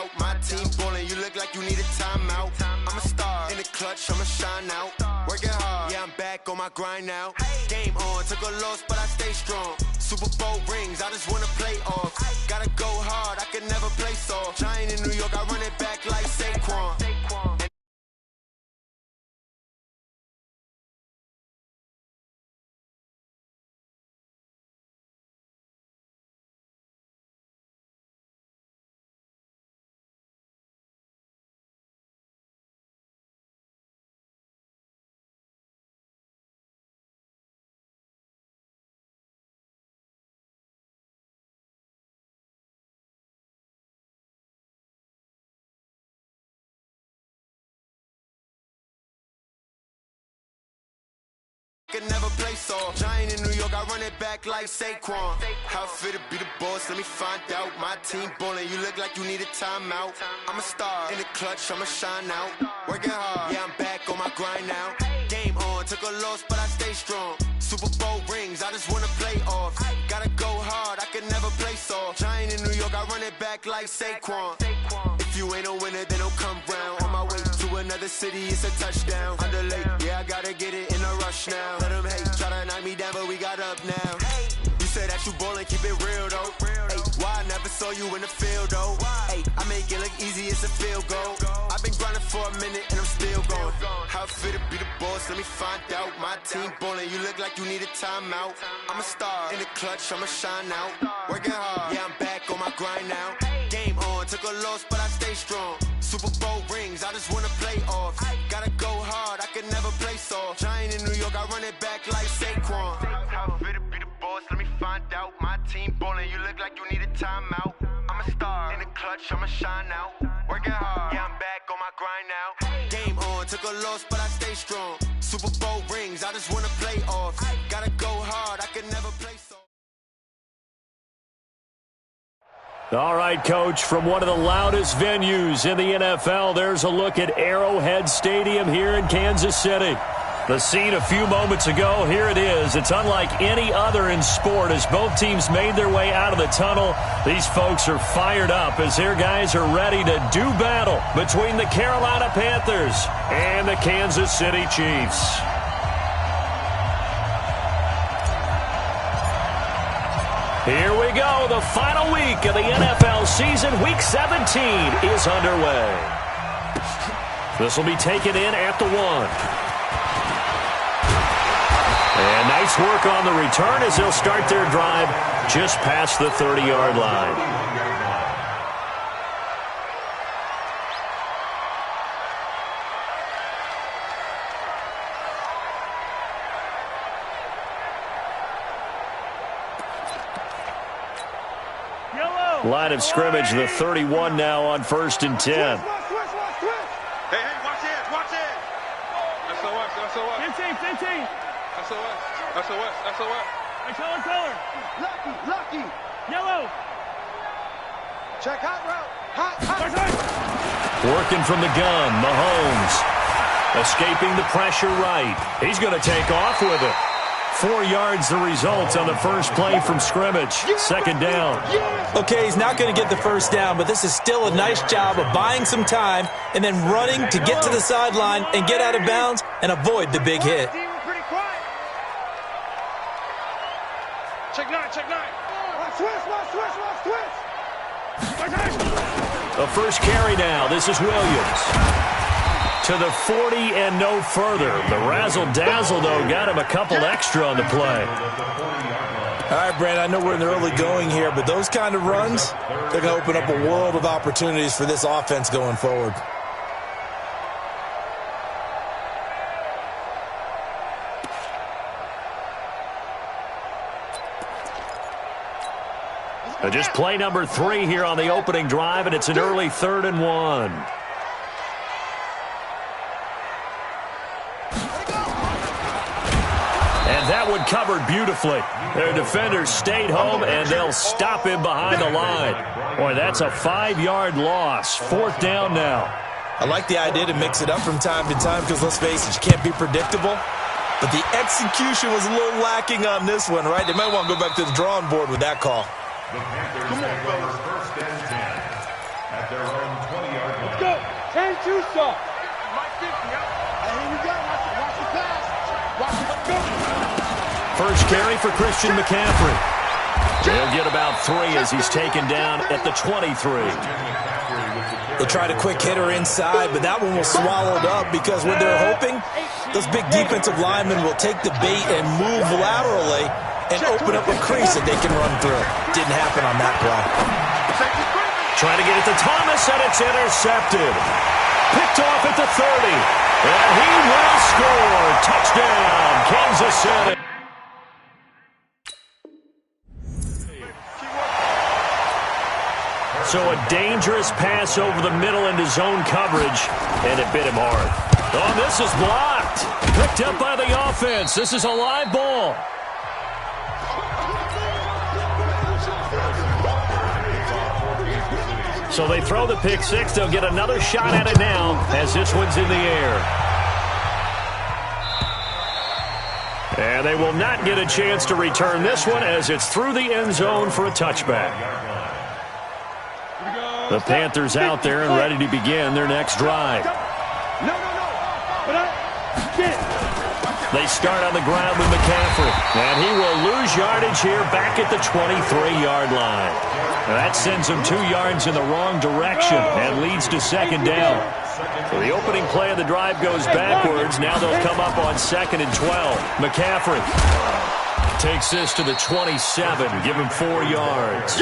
out. My team ballin', you look like you need a timeout. I'm a star in the clutch, I'ma shine out. Working hard, yeah, I'm back on my grind now. Game on, took a loss, but I stay strong. Super Bowl rings, I just wanna play off. Gotta go hard, I can never play soft. Giant in New York, I run it back like Saquon. Can never play soft. Giant in New York, I run it back like Saquon. How fit to be the boss, let me find out. My team ballin', you look like you need a timeout. I'm a star in the clutch, I'ma shine out. Working hard, yeah, I'm back on my grind now. Game on, took a loss, but I stay strong. Super Bowl rings, I just wanna play off. Gotta go hard, I can never play soft. Giant in New York, I run it back like Saquon. If you ain't a winner, then don't come round. On my way to another city, it's a touchdown. Underlay, yeah, I gotta get it in a rush now. Let them hate, try to knock me down, but we got up now. You say that you ballin', keep it real though. Hey, why I never saw you in the field though? Hey, I make it look easy, it's a field goal. I've been grinding for a minute and I'm still going. How fit to be the boss, let me find out. My team ballin', you look like you need a timeout. I'm a star in the clutch, I'ma shine out. Working hard, yeah, I'm back on my grind now. Game on, took a loss, but I stay strong. Super Bowl rings, I just wanna play off. Gotta go hard, I can never play soft. Giant in New York, I run it back like Saquon. How fit to be the boss, let me find out. My team ballin', you look like you need a timeout. I'm a star in the clutch, I'ma shine out. Working hard, yeah, I'm back on my grind now. Game on, took a loss, but I stay strong. Super Bowl rings, I just wanna play off. Gotta go hard, I can never play soft. All right, Coach, from one of the loudest venues in the NFL, there's a look at Arrowhead Stadium here in Kansas City. The scene a few moments ago, here it is. It's unlike any other in sport as both teams made their way out of the tunnel. These folks are fired up as their guys are ready to do battle between the Carolina Panthers and the Kansas City Chiefs. Here we go. The final week of the NFL season. Week 17 is underway. This will be taken in at the 1. And nice work on the return as they'll start their drive just past the 30-yard line. Line of scrimmage, the 31 now on 1st and 10. Hey, watch it, watch it. SOS. 15. SOS. Hey, color. Lucky. Yellow. Check hot route. Working from the gun, Mahomes. Escaping the pressure right. He's going to take off with it. 4 yards the result on the first play from scrimmage. 2nd down. Okay, he's not going to get the first down, but this is still a nice job of buying some time and then running to get to the sideline and get out of bounds and avoid the big hit. Check nine. The first carry now. This is Williams. To the 40 and no further. The razzle-dazzle, though, got him a couple extra on the play. All right, Brandon, I know we're in the early going here, but those kind of runs, they're going to open up a world of opportunities for this offense going forward. Just play number 3 here on the opening drive, and it's an early 3rd and 1. That one covered beautifully. Their defenders stayed home, and they'll stop him behind the line. Boy, that's a 5-yard loss. 4th down now. I like the idea to mix it up from time to time because, let's face it, you can't be predictable. But the execution was a little lacking on this one, right? They might want to go back to the drawing board with that call. Come on, fellas. 1st and 10. at their own 20-yard line. Let's go. 10-2 soft. Hey, here we go. Watch the pass. Watch it. Let's go. First carry for Christian McCaffrey. He'll get about 3 as he's taken down at the 23. They tried a quick hitter inside, but that one was swallowed up because what they're hoping, those big defensive linemen will take the bait and move laterally and open up a crease that they can run through. Didn't happen on that play. Trying to get it to Thomas, and it's intercepted. Picked off at the 30. And he will score. Touchdown, Kansas City. So a dangerous pass over the middle into zone coverage, and it bit him hard. Oh, this is blocked. Picked up by the offense. This is a live ball. So they throw the pick six. They'll get another shot at it now as this one's in the air. And they will not get a chance to return this one as it's through the end zone for a touchback. The Panthers out there and ready to begin their next drive. They start on the ground with McCaffrey. And he will lose yardage here back at the 23-yard line. That sends him 2 yards in the wrong direction and leads to second down. So the opening play of the drive goes backwards. Now they'll come up on 2nd and 12. McCaffrey takes this to the 27. Give him 4 yards.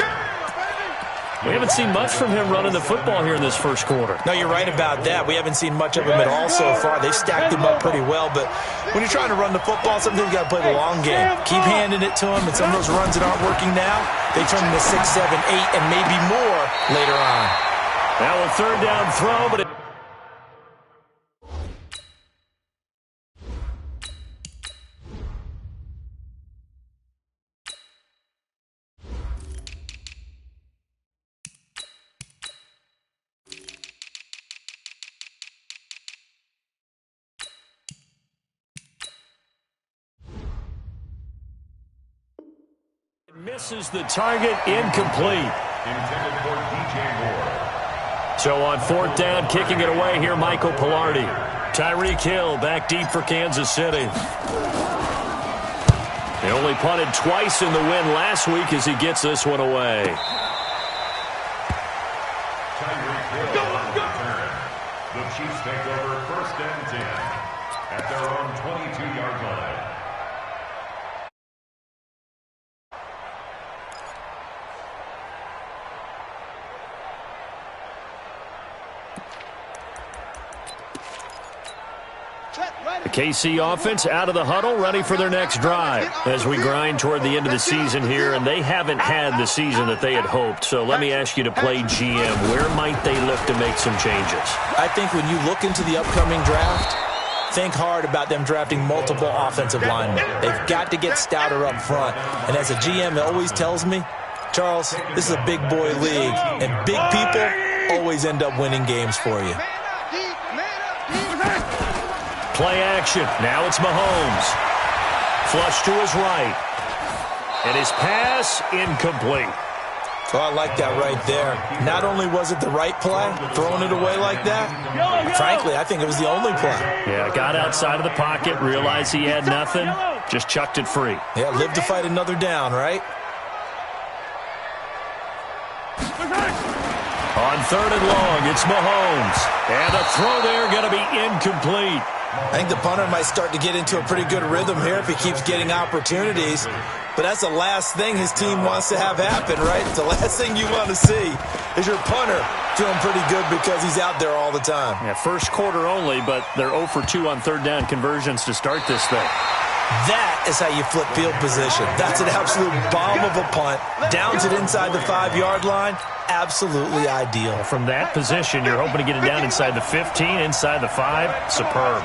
We haven't seen much from him running the football here in this first quarter. No, you're right about that. We haven't seen much of him at all so far. They've stacked him up pretty well, but when you're trying to run the football, sometimes you got to play the long game. Keep handing it to him, and some of those runs that aren't working now, they turn into 6, 7, 8, and maybe more later on. Now a third down throw, but it... misses the target, incomplete. Intended for DJ Moore. So on 4th down, kicking it away here, Michael Pilardi. Tyreek Hill back deep for Kansas City. He only punted twice in the win last week as he gets this one away. Tyreek Hill on the return. The Chiefs take over 1st and 10 at their own 22-yard line. The KC offense out of the huddle, ready for their next drive as we grind toward the end of the season here, and they haven't had the season that they had hoped. So let me ask you to play GM. Where might they look to make some changes? I think when you look into the upcoming draft, think hard about them drafting multiple offensive linemen. They've got to get stouter up front. And as a GM, it always tells me, Charles, this is a big boy league, and big people always end up winning games for you. Play action. Now it's Mahomes. Flush to his right. And his pass incomplete. Oh, I like that right there. Not only was it the right play, throwing it away like that, frankly, I think it was the only play. Yeah, got outside of the pocket, realized he had nothing, just chucked it free. Yeah, live to fight another down, right? On 3rd and long, it's Mahomes. And a throw there going to be incomplete. I think the punter might start to get into a pretty good rhythm here if he keeps getting opportunities. But that's the last thing his team wants to have happen, right? The last thing you want to see is your punter feeling pretty good because he's out there all the time. Yeah, first quarter only, but they're 0 for 2 on 3rd down conversions to start this thing. That is how you flip field position. That's an absolute bomb of a punt. Downs it inside the 5-yard line. Absolutely ideal. From that position, you're hoping to get it down inside the 15, inside the 5. Superb.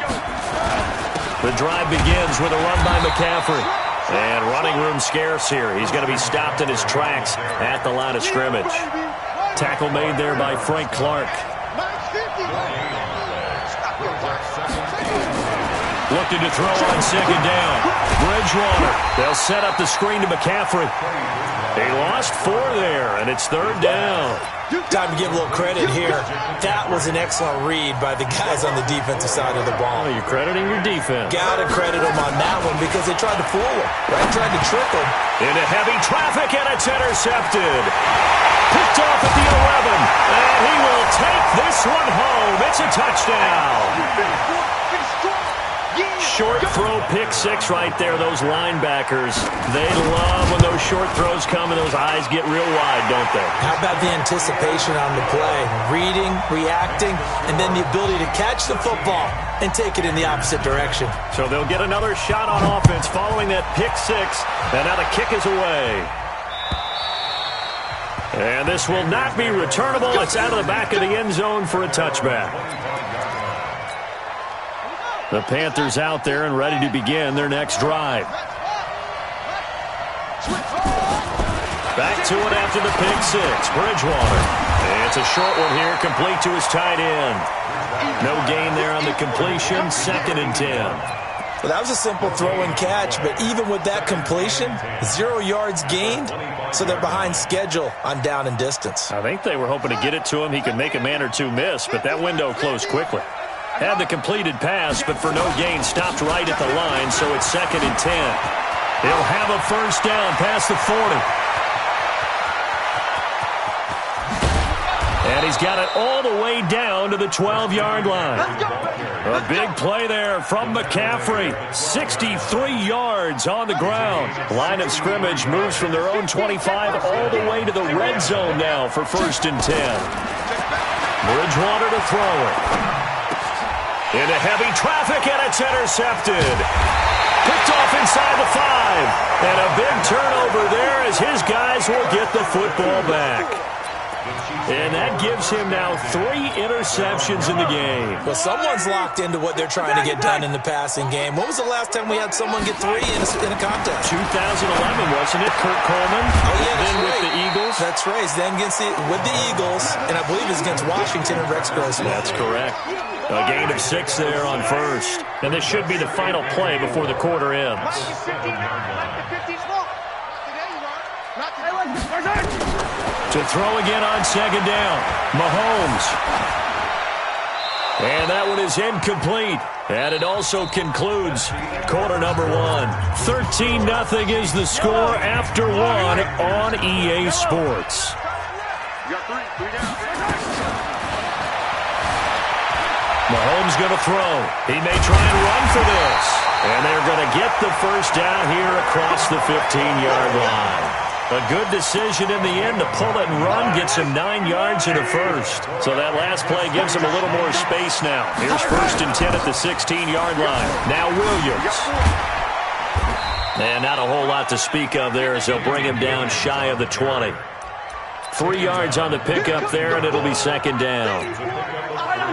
The drive begins with a run by McCaffrey. And running room scarce here. He's going to be stopped in his tracks at the line of scrimmage. Tackle made there by Frank Clark. Looking to throw on second down. Bridgewater. They'll set up the screen to McCaffrey. They lost 4 there, and it's third down. Time to give a little credit here. That was an excellent read by the guys on the defensive side of the ball. Oh, you're crediting your defense. Got to credit them on that one because they tried to fool him, right? Tried to trick him. Into heavy traffic, and it's intercepted. Picked off at the 11, and he will take this one home. It's a touchdown. Short throw, pick 6 right there. Those linebackers, they love when those short throws come and those eyes get real wide, don't they? How about the anticipation on the play? Reading, reacting, and then the ability to catch the football and take it in the opposite direction. So they'll get another shot on offense following that pick 6, and now the kick is away. And this will not be returnable. It's out of the back of the end zone for a touchback. The Panthers out there and ready to begin their next drive. Back to it after the pick 6. Bridgewater. And it's a short one here, complete to his tight end. No gain there on the completion. 2nd and 10. Well, that was a simple throw and catch, but even with that completion, 0 yards gained, so they're behind schedule on down and distance. I think they were hoping to get it to him. He could make a man or 2 miss, but that window closed quickly. Had the completed pass, but for no gain, stopped right at the line, so it's 2nd and 10. He'll have a first down past the 40. And he's got it all the way down to the 12-yard line. A big play there from McCaffrey. 63 yards on the ground. Line of scrimmage moves from their own 25 all the way to the red zone now for 1st and 10. Bridgewater to throw it. Into heavy traffic, and it's intercepted. Picked off inside the 5. And a big turnover there as his guys will get the football back. And that gives him now 3 interceptions in the game. Well, someone's locked into what they're trying to get done in the passing game. When was the last time we had someone get 3 in a contest? 2011, wasn't it? Kurt Coleman. Oh, yeah, then right. with the Eagles. That's right. Then with the Eagles, and I believe it's against Washington and Rex Grossman. That's correct. A gain of 6 there on first. And this should be the final play before the quarter ends. To throw again on second down. Mahomes. And that one is incomplete. And it also concludes quarter number 1. 13-0 is the score after 1 on EA Sports. Mahomes going to throw. He may try and run for this. And they're going to get the first down here across the 15-yard line. A good decision in the end to pull it and run, gets him 9 yards in a first. So that last play gives him a little more space now. Here's 1st and 10 at the 16-yard line. Now Williams. And not a whole lot to speak of there as they'll bring him down shy of the 20. 3 yards on the pickup there, and it'll be 2nd down.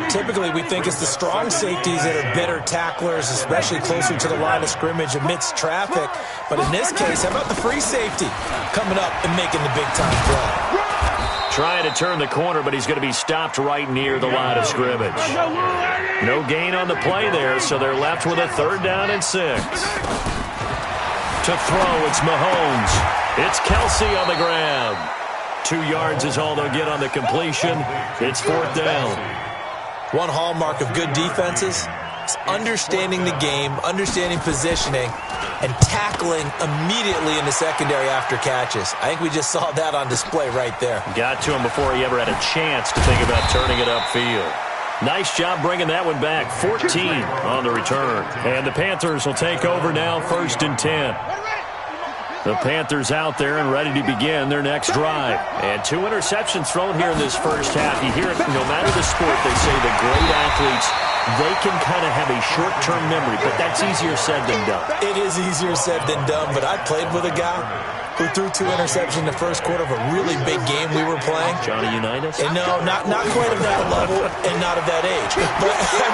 Typically, we think it's the strong safeties that are better tacklers, especially closer to the line of scrimmage amidst traffic. But in this case, how about the free safety coming up and making the big-time play? Trying to turn the corner, but he's going to be stopped right near the line of scrimmage. No gain on the play there, so they're left with a 3rd down and 6. To throw, it's Mahomes. It's Kelsey on the ground. 2 yards is all they'll get on the completion. It's 4th down. One hallmark of good defenses is understanding the game, understanding positioning, and tackling immediately in the secondary after catches. I think we just saw that on display right there. Got to him before he ever had a chance to think about turning it upfield. Nice job bringing that one back. 14 on the return. And the Panthers will take over now, 1st and 10. The Panthers out there and ready to begin their next drive. And 2 interceptions thrown here in this first half. You hear it, no matter the sport, they say the great athletes, they can kind of have a short-term memory, but that's easier said than done. It is easier said than done, but I played with a guy who threw 2 interceptions in the first quarter of a really big game we were playing. Johnny Unitas? And no, not quite of that level and not of that age. But I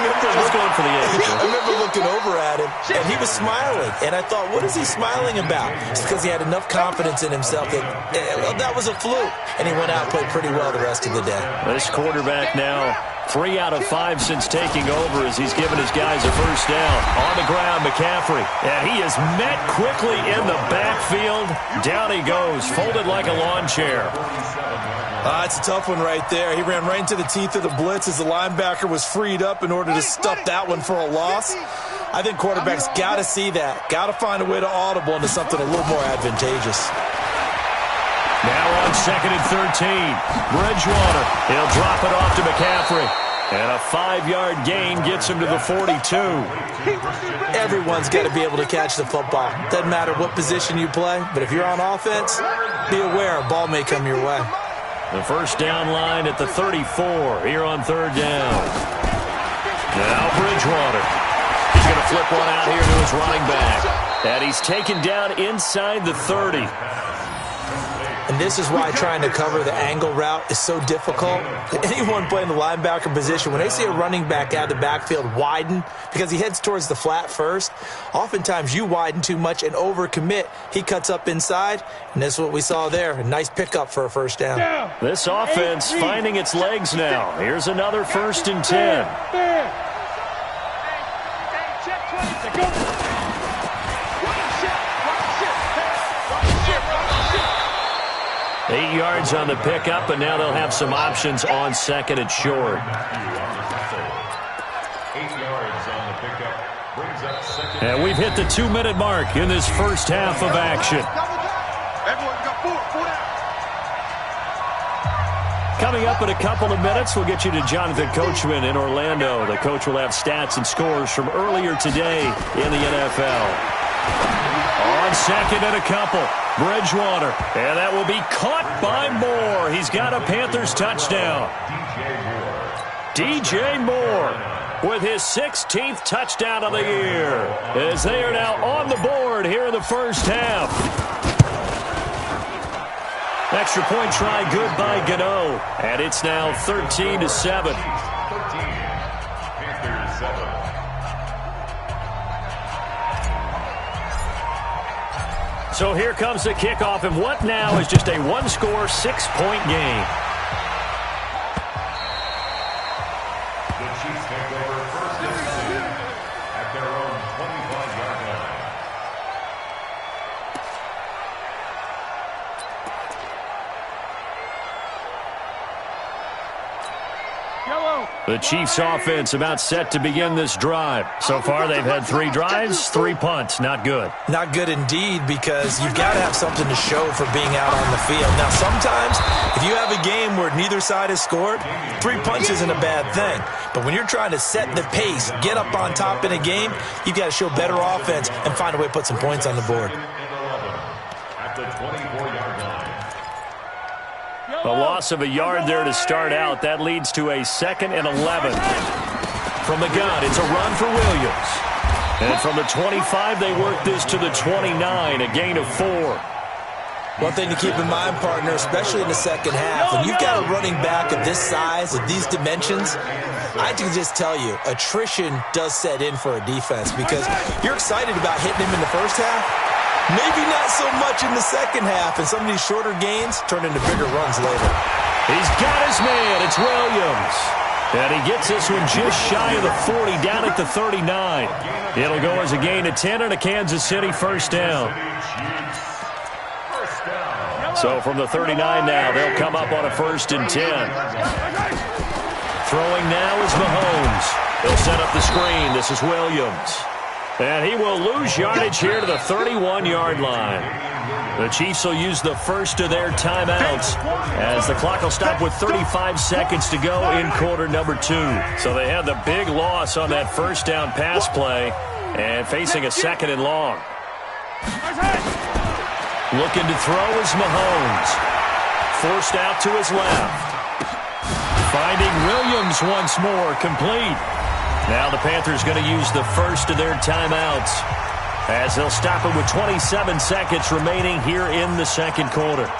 remember looking over at him, and he was smiling. And I thought, what is he smiling about? It's because he had enough confidence in himself that was a fluke. And he went out and played pretty well the rest of the day. This quarterback now 3 out of 5 since taking over as he's given his guys a first down. On the ground, McCaffrey. And he is met quickly in the backfield. Down he goes, folded like a lawn chair. It's a tough one right there. He ran right into the teeth of the blitz as the linebacker was freed up in order to stuff that one for a loss. I think quarterbacks got to see that. Got to find a way to audible into something a little more advantageous. Now on 2nd and 13. Bridgewater. He'll drop it off to McCaffrey. And a 5-yard gain gets him to the 42. Everyone's got to be able to catch the football. Doesn't matter what position you play, but if you're on offense, be aware a ball may come your way. The first down line at the 34 here on 3rd down. Now Bridgewater. He's going to flip one out here to his running back. And he's taken down inside the 30. And this is why trying to cover the angle route is so difficult. Anyone playing the linebacker position, when they see a running back out of the backfield widen, because he heads towards the flat first, oftentimes you widen too much and overcommit. He cuts up inside, and that's what we saw there. A nice pickup for a first down. This offense finding its legs now. Here's another 1st and 10. 8 yards on the pickup, and now they'll have some options on 2nd and short. 8 yards on the pickup brings up 2nd. And we've hit the 2-minute mark in this first half of action. Coming up in a couple of minutes, we'll get you to Jonathan Coachman in Orlando. The coach will have stats and scores from earlier today in the NFL. On 2nd and a couple, Bridgewater. And that will be caught by Moore. He's got a Panthers touchdown. DJ Moore with his 16th touchdown of the year, as they are now on the board here in the first half. Extra point try good by Gano. And it's now 13-7. Panthers 7. So here comes the kickoff, and what now is just a one-score, 6-point game. The Chiefs take over 1st and 10 at their own 25-yard line. The Chiefs offense about set to begin this drive. So far they've had 3 drives, 3 punts. Not good. Not good indeed, because you've got to have something to show for being out on the field. Now, sometimes if you have a game where neither side has scored, 3 punts isn't a bad thing. But when you're trying to set the pace, get up on top in a game, you've got to show better offense and find a way to put some points on the board. At the 24-yard line. A loss of a yard there to start out. That leads to a 2nd and 11. From the gun, it's a run for Williams. And from the 25, they work this to the 29, a gain of 4. One thing to keep in mind, partner, especially in the second half, when you've got a running back of this size, of these dimensions, I can just tell you, attrition does set in for a defense, because you're excited about hitting him in the first half. Maybe not so much in the second half, and some of these shorter gains turn into bigger runs later. He's got his man. It's Williams. And he gets this one just shy of the 40, down at the 39. It'll go as a gain of 10 and a Kansas City first down. So from the 39 now, they'll come up on a 1st and 10. Throwing now is Mahomes. He'll set up the screen. This is Williams. And he will lose yardage here to the 31-yard line. The Chiefs will use the first of their timeouts as the clock will stop with 35 seconds to go in quarter number 2. So they had the big loss on that first down pass play and facing a 2nd and long. Looking to throw is Mahomes. Forced out to his left. Finding Williams once more, complete. Now the Panthers going to use the first of their timeouts. as they'll stop it with 27 seconds remaining here in the second quarter.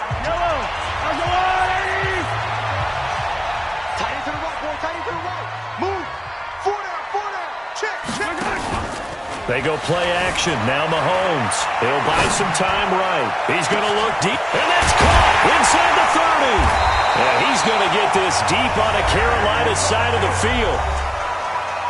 They go play action. Now Mahomes. He'll buy some time right. He's going to look deep. And that's caught inside the 30. And he's going to get this deep on a Carolina side of the field.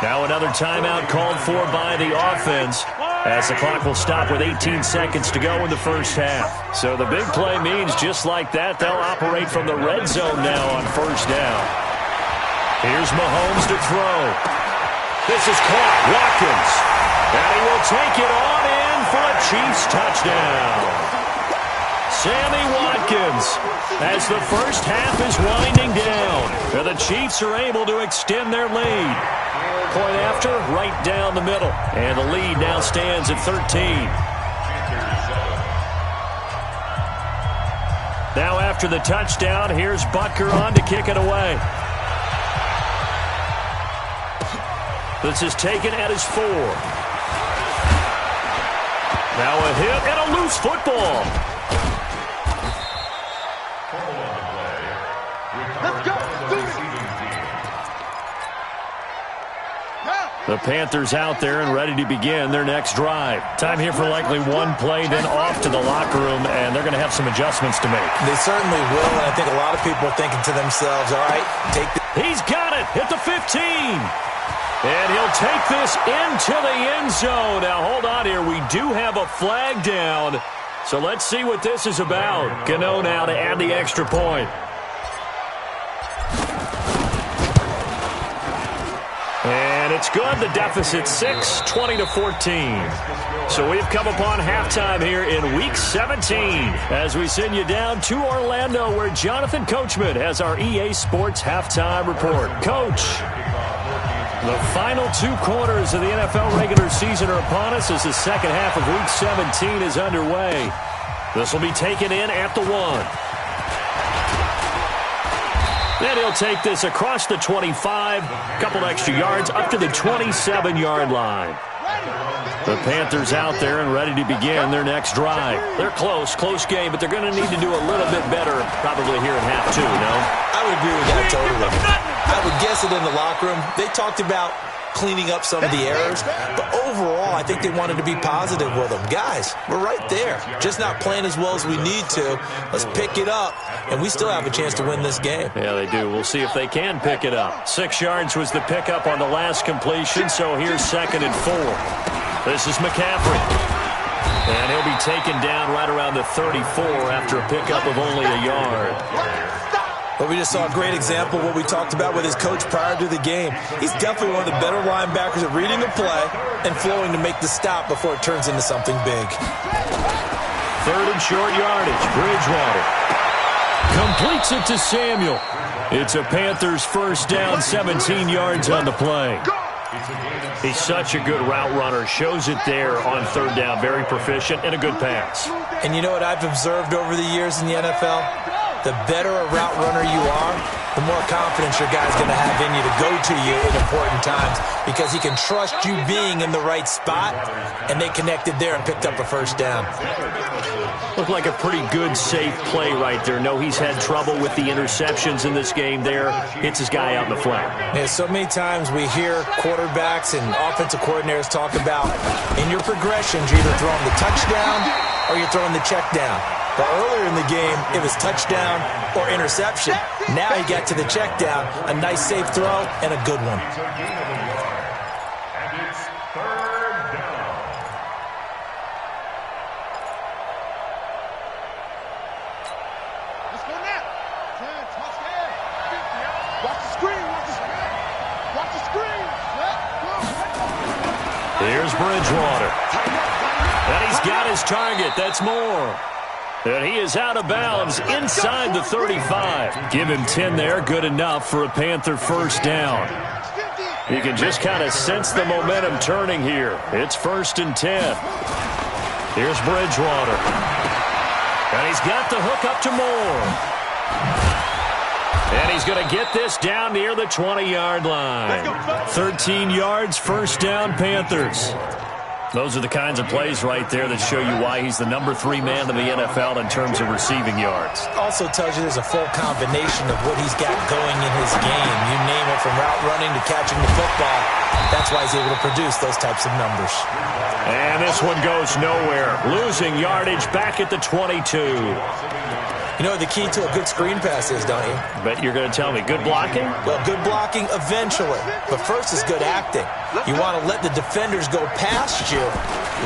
Now another timeout called for by the offense as the clock will stop with 18 seconds to go in the first half. So the big play means just like that, they'll operate from the red zone now on first down. Here's Mahomes to throw. This is caught. Watkins. And he will take it on in for a Chiefs touchdown. Sammy Watkins as the first half is winding down. And the Chiefs are able to extend their lead. Point after, right down the middle. And the lead now stands at 13. Now after the touchdown, here's Butker on to kick it away. This is taken at his 4. Now a hit and a loose football. Let's go. The Panthers out there and ready to begin their next drive. Time here for likely one play, then off to the locker room, and they're going to have some adjustments to make. They certainly will, and I think a lot of people are thinking to themselves, all right, take the... He's got it at the 15. And he'll take this into the end zone. Now, hold on here. We do have a flag down. So let's see what this is about. Gano now to add the extra point. And it's good. The deficit 6, 20-14. So we've come upon halftime here in Week 17 as we send you down to Orlando where Jonathan Coachman has our EA Sports halftime report. Coach, the final 2 quarters of the NFL regular season are upon us as the second half of Week 17 is underway. This will be taken in at the 1. Then he'll take this across the 25, a couple extra yards up to the 27-yard line. The Panthers out there and ready to begin their next drive. They're close game, but they're going to need to do a little bit better probably here in half 2, no? I would agree with that totally. I would guess it in the locker room. They talked about cleaning up some of the errors, but overall, I think they wanted to be positive with them. Guys, we're right there. Just not playing as well as we need to. Let's pick it up, and we still have a chance to win this game. Yeah, they do. We'll see if they can pick it up. 6 yards was the pickup on the last completion, so here's 2nd and 4. This is McCaffrey. And he'll be taken down right around the 34 after a pickup of only a yard. But we just saw a great example of what we talked about with his coach prior to the game. He's definitely one of the better linebackers at reading a play and flowing to make the stop before it turns into something big. 3rd and short yardage. Bridgewater completes it to Samuel. It's a Panthers first down, 17 yards on the play. He's such a good route runner. Shows it there on 3rd down. Very proficient and a good pass. And you know what I've observed over the years in the NFL? The better a route runner you are, the more confidence your guy's going to have in you to go to you in important times because he can trust you being in the right spot, and they connected there and picked up a first down. Looked like a pretty good, safe play right there. No, he's had trouble with the interceptions in this game there. Hits his guy out in the flat. Yeah, so many times we hear quarterbacks and offensive coordinators talk about in your progressions, you're either throwing the touchdown or you're throwing the check down. But earlier in the game, it was touchdown or interception. Now he got to the check down, a nice safe throw, and a good one. And it's 3rd down. Let's go now. 10, touchdown. Watch the screen. Watch the screen. Here's Bridgewater. And he's got his target. That's more. And he is out of bounds inside the 35. Give him 10 there. Good enough for a Panther first down. You can just kind of sense the momentum turning here. It's 1st and 10. Here's Bridgewater. And he's got the hook up to Moore. And he's going to get this down near the 20-yard line. 13 yards, first down, Panthers. Those are the kinds of plays right there that show you why he's the #3 man in the NFL in terms of receiving yards. Also tells you there's a full combination of what he's got going in his game. You name it, from route running to catching the football. That's why he's able to produce those types of numbers. And this one goes nowhere. Losing yardage back at the 22. You know what the key to a good screen pass is, don't you? Bet you're going to tell me. Good blocking? Well, good blocking eventually. But first is good acting. You want to let the defenders go past you,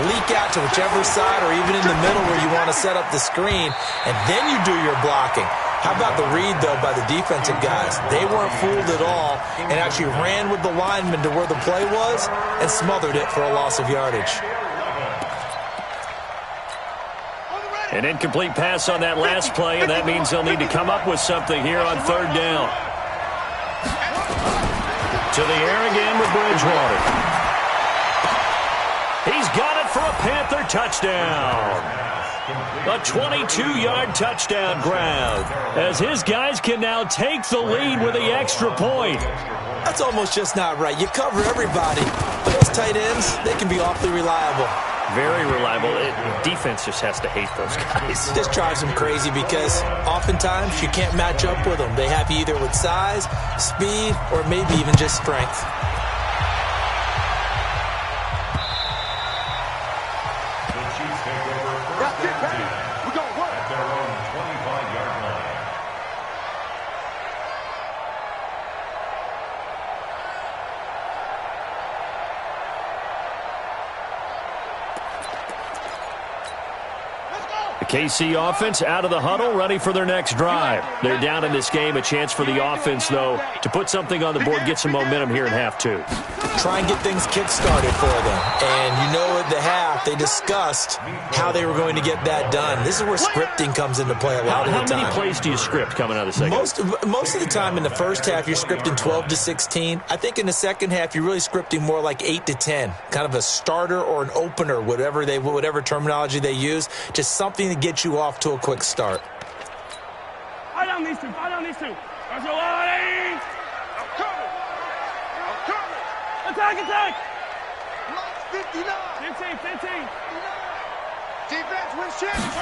leak out to whichever side or even in the middle where you want to set up the screen, and then you do your blocking. How about the read, though, by the defensive guys? They weren't fooled at all and actually ran with the lineman to where the play was and smothered it for a loss of yardage. An incomplete pass on that last play, and that means they'll need to come up with something here on 3rd down. To the air again with Bridgewater. He's got it for a Panther touchdown. A 22-yard touchdown grab, as his guys can now take the lead with the extra point. That's almost just not right. You cover everybody, but those tight ends, they can be awfully reliable. Very reliable. Defense just has to hate those guys. This drives them crazy because oftentimes you can't match up with them. They have you either with size, speed, or maybe even just strength. The Chiefs take over first and 10 at their own 25-yard line. The KC offense out of the huddle, ready for their next drive. They're down in this game. A chance for the offense, though, to put something on the board, get some momentum here in half 2. Try and get things kick-started for them. And you know at the half, they discussed how they were going to get that done. This is where scripting comes into play a lot of the time. How many plays do you script coming out of the second? Most of the time in the first half, you're scripting 12 to 16. I think in the second half, you're really scripting more like 8 to 10. Kind of a starter or an opener, whatever terminology they use. Just something to get you off to a quick start. Fight on these two. That's a line. I'm coming. Attack. Block 59. 15. Defense wins championships.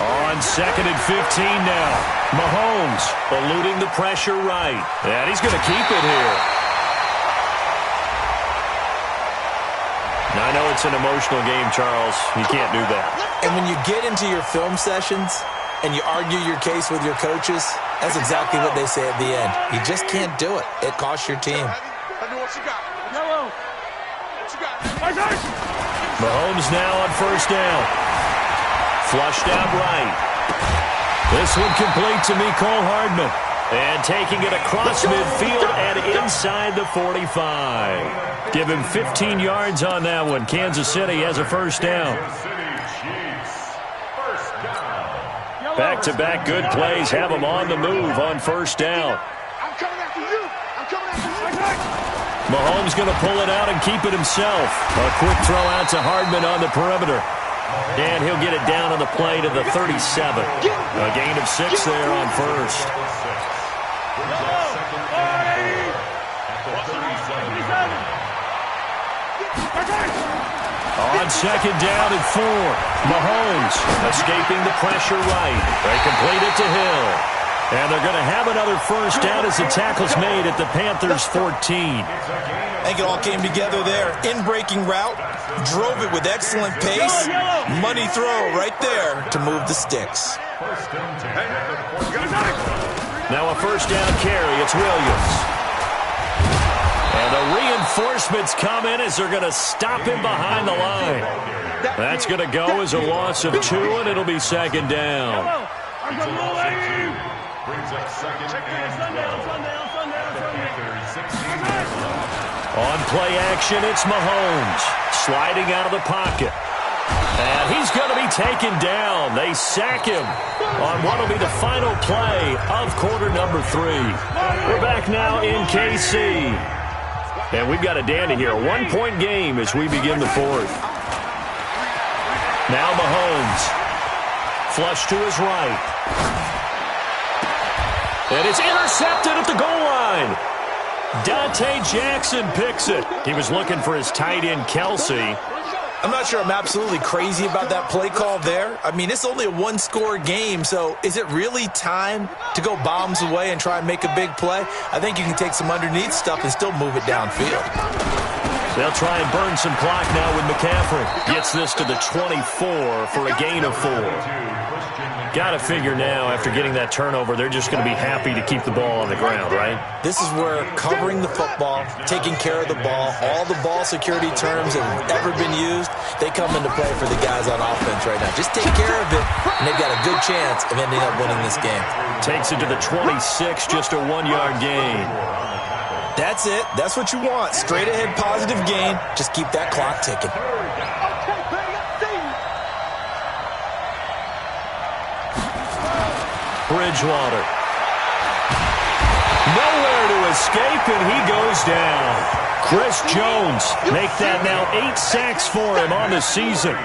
On 2nd and 15 now. Mahomes eluding the pressure right. And he's going to keep it here. Now, I know it's an emotional game, Charles. You can't do that. And when you get into your film sessions and you argue your case with your coaches, that's exactly what they say at the end. You just can't do it. It costs your team. Let me what you got. Yellow. What you got? Mahomes now on 1st down. Flushed out right. This one complete to Mecole Hardman. And taking it across midfield and inside the 45. Give him 15 yards on that one. Kansas City has a 1st down. Back-to-back good plays have them on the move on 1st down. I'm coming after you. Mahomes going to pull it out and keep it himself. A quick throw out to Hardman on the perimeter. And he'll get it down on the play to the 37. A gain of 6 there on 1st. On 2nd down and 4. Mahomes escaping the pressure right. They complete it to Hill. And they're going to have another 1st down as the tackle's made at the Panthers' 14. I think it all came together there. In-breaking route, drove it with excellent pace. Money throw right there to move the sticks. Now a 1st down carry. It's Williams. And the reinforcements come in as they're going to stop him behind the line. That's going to go as a loss of 2, and it'll be 2nd down. Brings up 2nd and 12. On play action, it's Mahomes. Sliding out of the pocket. And he's going to be taken down. They sack him on what will be the final play of quarter number 3. We're back now in KC. And we've got a dandy here. A 1-point game as we begin the 4th. Now Mahomes. Flush to his right. And it's intercepted at the goal line. Dante Jackson picks it. He was looking for his tight end, Kelsey. I'm not sure I'm absolutely crazy about that play call there. I mean, it's only a one-score game, so is it really time to go bombs away and try and make a big play? I think you can take some underneath stuff and still move it downfield. They'll try and burn some clock now with McCaffrey. Gets this to the 24 for a gain of 4. Got to figure now, after getting that turnover, they're just going to be happy to keep the ball on the ground, right? This is where covering the football, taking care of the ball, all the ball security terms that have ever been used, they come into play for the guys on offense right now. Just take care of it, and they've got a good chance of ending up winning this game. Takes it to the 26, just a 1-yard gain. That's it. That's what you want. Straight ahead positive gain. Just keep that clock ticking. Bridgewater. Nowhere to escape, and he goes down. Chris Jones make that now 8 sacks for him on the season.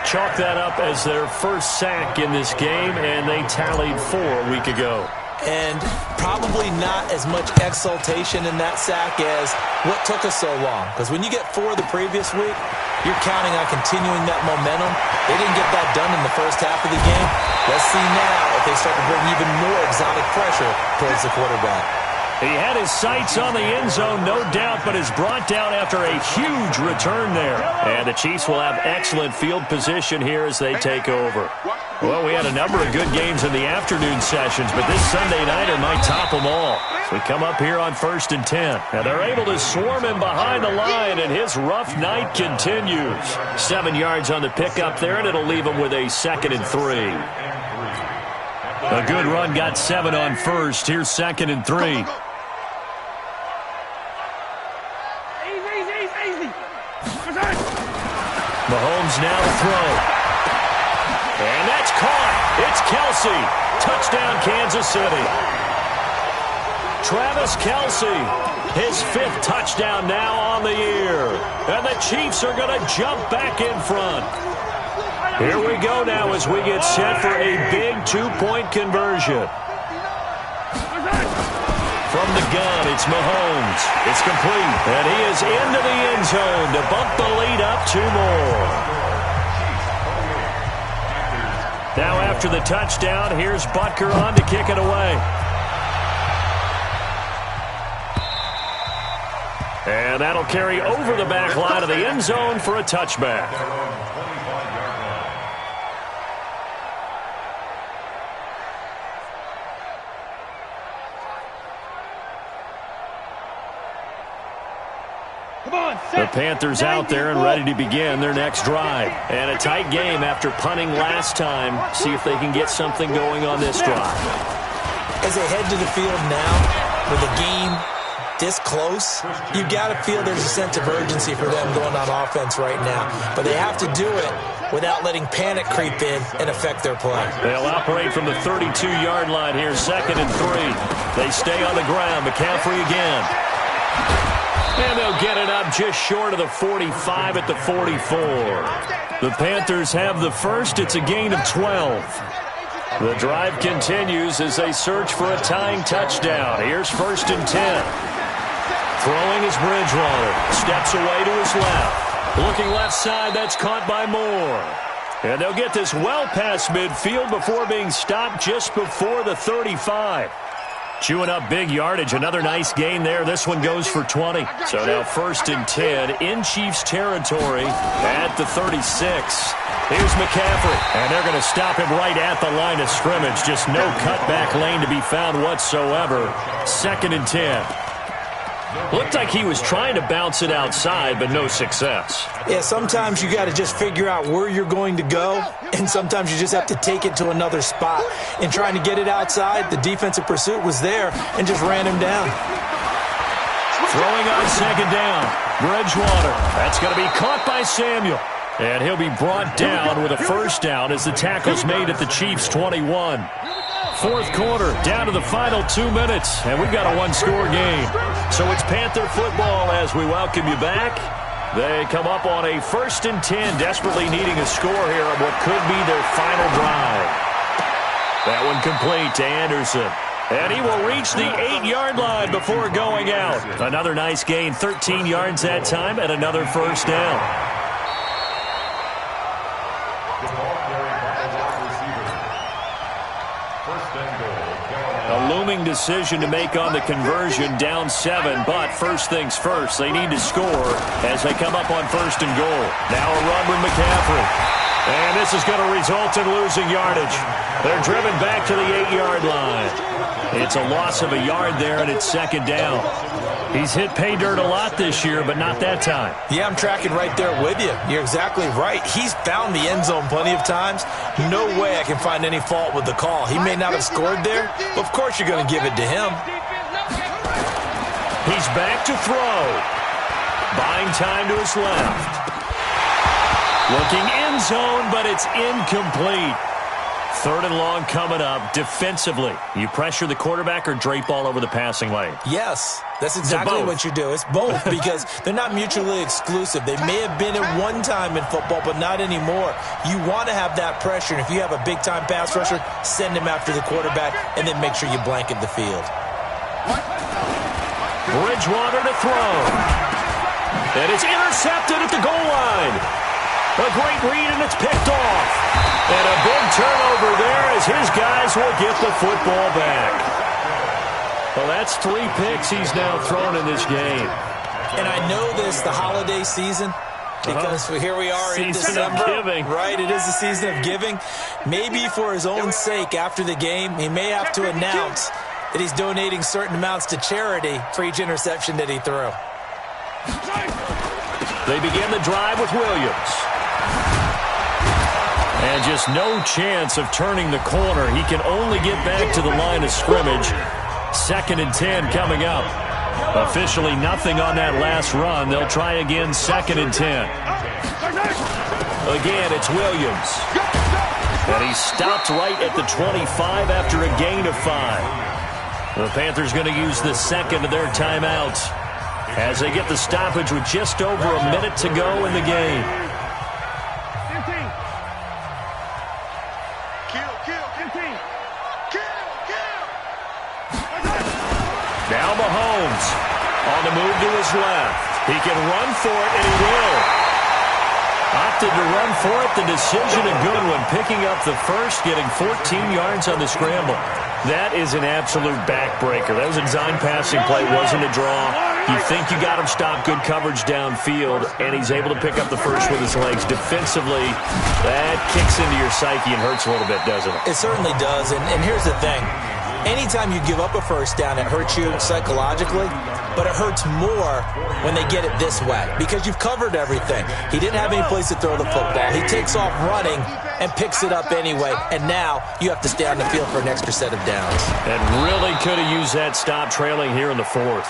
Chalk that up as their first sack in this game, and they tallied 4 a week ago. And probably not as much exultation in that sack as what took us so long. Because when you get 4 the previous week, you're counting on continuing that momentum. They didn't get that done in the first half of the game. Let's see now if they start to bring even more exotic pressure towards the quarterback. He had his sights on the end zone, no doubt, but is brought down after a huge return there. And the Chiefs will have excellent field position here as they take over. Well, we had a number of good games in the afternoon sessions, but this Sunday nighter might top them all. So we come up here on 1st and 10. And they're able to swarm him behind the line, and his rough night continues. 7 yards on the pickup there, and it'll leave him with a 2nd and 3. A good run got 7 on first. Here's 2nd and 3. Mahomes now to throw. And that's caught. It's Kelsey. Touchdown, Kansas City. Travis Kelsey, his 5th touchdown now on the year. And the Chiefs are going to jump back in front. Here we go now as we get set for a big 2-point conversion. From the gun, it's Mahomes. It's complete. And he is into the end zone to bump the lead up 2 more. Now after the touchdown, here's Butker on to kick it away. And that'll carry over the back line of the end zone for a touchback. The Panthers out there and ready to begin their next drive. And a tight game after punting last time. See if they can get something going on this drive. As they head to the field now, with the game this close, you've got to feel there's a sense of urgency for them going on offense right now. But they have to do it without letting panic creep in and affect their play. They'll operate from the 32-yard line here, 2nd and 3. They stay on the ground. McCaffrey again. And they'll get it up just short of the 45 at the 44. The Panthers have the first. It's a gain of 12. The drive continues as they search for a tying touchdown. Here's 1st and 10. Throwing is Bridgewater. Steps away to his left. Looking left side, that's caught by Moore. And they'll get this well past midfield before being stopped just before the 35. Chewing up big yardage. Another nice gain there. This one goes for 20. So now 1st and 10 in Chiefs territory at the 36. Here's McCaffrey. And they're going to stop him right at the line of scrimmage. Just no cutback lane to be found whatsoever. 2nd and 10. Looked like he was trying to bounce it outside, but no success. Yeah, sometimes you got to just figure out where you're going to go, and sometimes you just have to take it to another spot. In trying to get it outside, the defensive pursuit was there and just ran him down. Throwing on 2nd down. Bridgewater. That's going to be caught by Samuel. And he'll be brought down with a 1st down as the tackle's made at the Chiefs' 21. 4th quarter, down to the final 2 minutes, and we've got a 1-score game. So it's Panther football as we welcome you back. They come up on a 1st and 10, desperately needing a score here on what could be their final drive. That one complete to Anderson. And he will reach the 8-yard line before going out. Another nice gain, 13 yards that time, and another 1st down. first and goal. A looming decision to make on the conversion, down 7, but first things first, they need to score as they come up on first and goal. Now a run with McCaffrey. And this is going to result in losing yardage. They're driven back to the 8-yard line. It's a loss of a yard there, and it's second down. He's hit pay dirt a lot this year, but not that time. Yeah, I'm tracking right there with you. You're exactly right. He's found the end zone plenty of times. No way I can find any fault with the call. He may not have scored there, but of course you're going to give it to him. He's back to throw. Buying time to his left. Looking end zone, but it's incomplete. Third and long coming up. Defensively, you pressure the quarterback or drape all over the passing lane? Yes, that's exactly what you do. It's both because they're not mutually exclusive. They may have been at one time in football, but not anymore. You want to have that pressure, and if you have a big-time pass rusher, send him after the quarterback, and then make sure you blanket the field. Bridgewater to throw. And it's intercepted at the goal line. A great read, and it's picked off. And a big turnover there as his guys will get the football back. Well, that's 3 picks he's now thrown in this game. And I know this, the holiday season, because here we are in December. Season of giving. Right, it is the season of giving. Maybe for his own sake after the game, he may have to announce that he's donating certain amounts to charity for each interception that he threw. They begin the drive with Williams. And just no chance of turning the corner. He can only get back to the line of scrimmage. 2nd and 10 coming up. Officially nothing on that last run. They'll try again 2nd and 10. Again, it's Williams. And he stopped right at the 25 after a gain of 5. The Panthers going to use the second of their timeouts as they get the stoppage with just over a minute to go in the game. Now Mahomes on the move to his left. He can run for it, and he will. Opted to run for it. The decision a good one. Picking up the first, getting 14 yards on the scramble. That is an absolute backbreaker. That was a design passing play. Wasn't a draw. You think you got him stopped, good coverage downfield, and he's able to pick up the first with his legs. Defensively, that kicks into your psyche and hurts a little bit, doesn't it? It certainly does, and here's the thing. Anytime you give up a first down, it hurts you psychologically, but it hurts more when they get it this way because you've covered everything. He didn't have any place to throw the football. He takes off running and picks it up anyway, and now you have to stay on the field for an extra set of downs. And really could have used that stop trailing here in the 4th.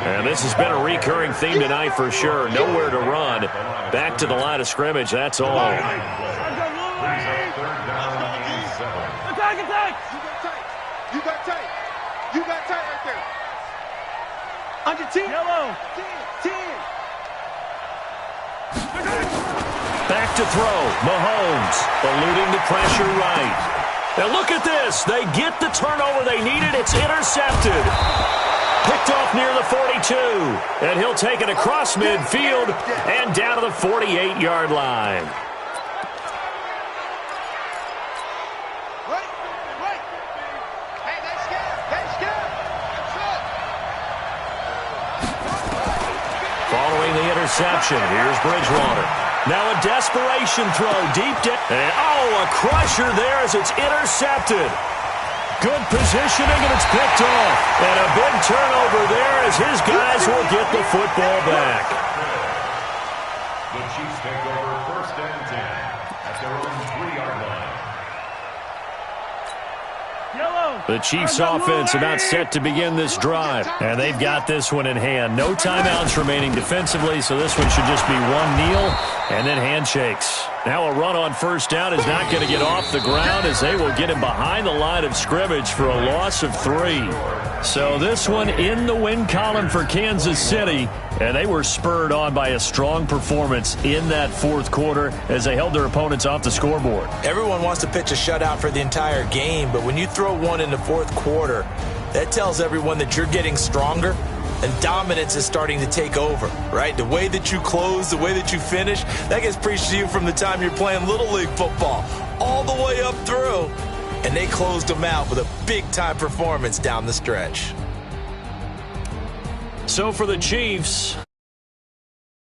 And this has been a recurring theme tonight for sure. Nowhere to run. Back to the line of scrimmage, that's all. You got tight. You got tight right there. Under 10. Yellow. 10. Back to throw. Mahomes eluding the pressure right. Now look at this. They get the turnover they needed. It's intercepted. Picked off near the 42. And he'll take it across midfield and down to the 48-yard line. Following the interception, here's Bridgewater. Now a desperation throw deep down. And a crusher there as it's intercepted. Good positioning, and it's picked off. And a big turnover there as his guys will get the football back. The Chiefs take over 1st and 10 at their own 3-yard line. The Chiefs offense about set to begin this drive. And they've got this one in hand. No timeouts remaining defensively, so this one should just be one kneel and then handshakes. Now a run on first down is not going to get off the ground as they will get him behind the line of scrimmage for a loss of 3. So this one in the win column for Kansas City. And they were spurred on by a strong performance in that 4th quarter as they held their opponents off the scoreboard. Everyone wants to pitch a shutout for the entire game, but when you throw one in the 4th quarter, that tells everyone that you're getting stronger and dominance is starting to take over, right? The way that you close, the way that you finish, that gets preached to you from the time you're playing Little League football all the way up through. and they closed them out with a big-time performance down the stretch. So for the Chiefs,